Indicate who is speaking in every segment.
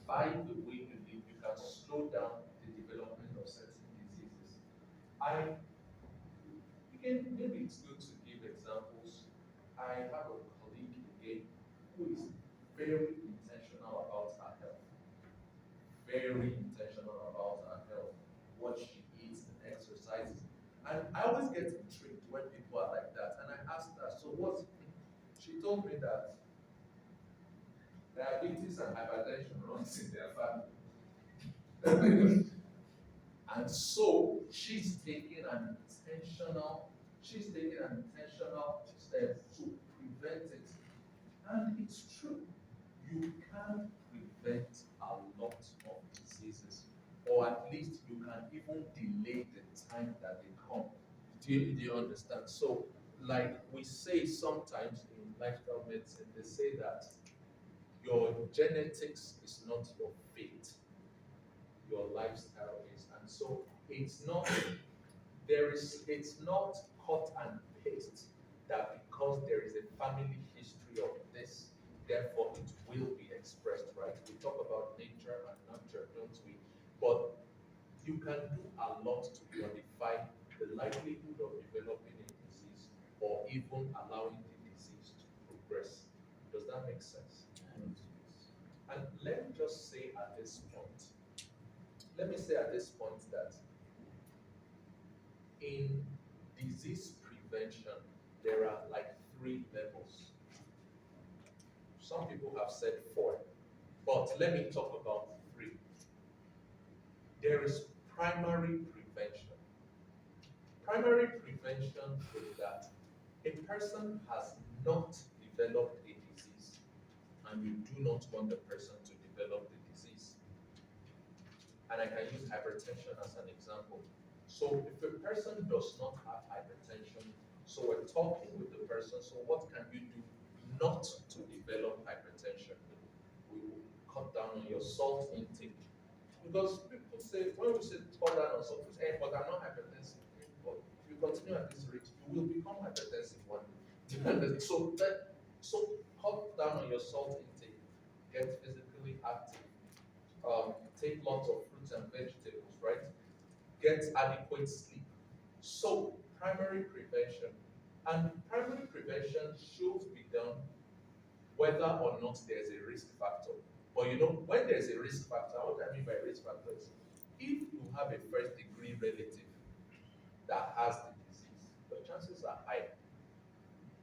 Speaker 1: modify the way you live, you can slow down the development of certain diseases. I again, maybe it's good to give examples. I have a colleague again who is very intentional about her health, very intentional about her health, what she eats and exercises. And I always get intrigued when people are like that. And I asked her, so what's, she told me that diabetes and hypertension runs in their family. And so she's taking an intentional step to prevent it. And it's true. You can prevent a lot of diseases, or at least you can even delay the time that they come. Do you understand? So, like we say sometimes in lifestyle medicine, they say that your genetics is not your fate, your lifestyle is. And so it's not cut and paste that because there is a family history of this, therefore it will be expressed, right? We talk about nature and nurture, don't we? But you can do a lot to modify the likelihood of developing a disease or even allowing the disease to progress. Does that make sense? And let me say at this point that in disease prevention, there are like three levels. Some people have said four, but let me talk about three. There is primary prevention. Primary prevention is that a person has not developed a disease and you do not want the person to develop the disease. And I can use hypertension as an example. So if a person does not have hypertension, so we're talking with the person, so what can you do not to develop hypertension? We will cut down on your salt intake. Because people say, when we say cut down on salt, people say, hey, but I'm not hypertensive. But if you continue at this rate, you will become hypertensive one day. So cut down on your salt intake, get physically active, take lots of fruits and vegetables, right? Get adequate sleep. So, primary prevention. And primary prevention should be done whether or not there's a risk factor. But when there's a risk factor, what I mean by risk factor is if you have a first degree relative that has the disease, the chances are high,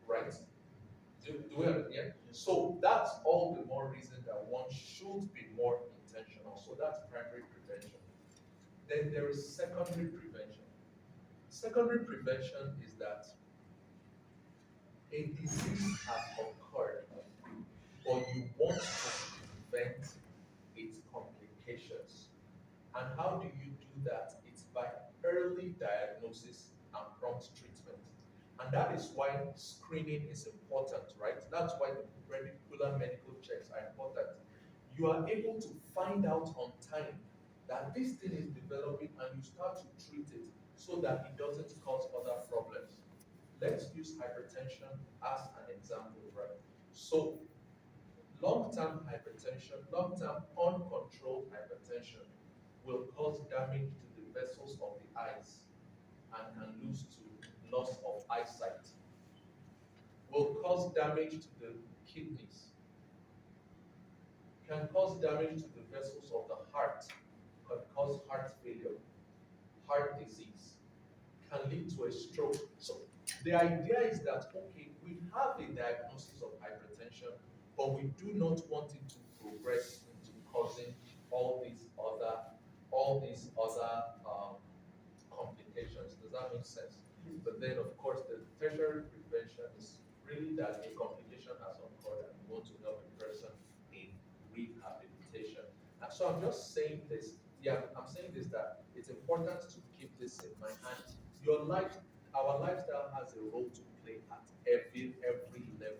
Speaker 1: right? Do we understand? Yeah? So that's all the more reason that one should be more intentional. So that's primary prevention. Then there is secondary prevention. Secondary prevention is that a disease has occurred, but you want to prevent its complications. And how do you do that? It's by early diagnosis and prompt treatment. And that is why screening is important, right? That's why the regular medical checks are important. You are able to find out on time that this thing is developing and you start to treat it so that it doesn't cause other problems. Let's use hypertension as an example, right? So, long-term uncontrolled hypertension will cause damage to the vessels of the eyes and can lead to loss of eyesight. Will cause damage to the kidneys, can cause damage to the vessels of the heart, can cause heart failure, heart disease, can lead to a stroke. So the idea is that, okay, we have a diagnosis of hypertension, but we do not want it to progress into causing all these other complications. Does that make sense? But then, of course, the tertiary prevention is really that a complication has occurred and we want to help the person in rehabilitation. And so I'm just saying this. Yeah, I'm saying this that it's important to keep this in mind. And your life, our lifestyle has a role to play at every level.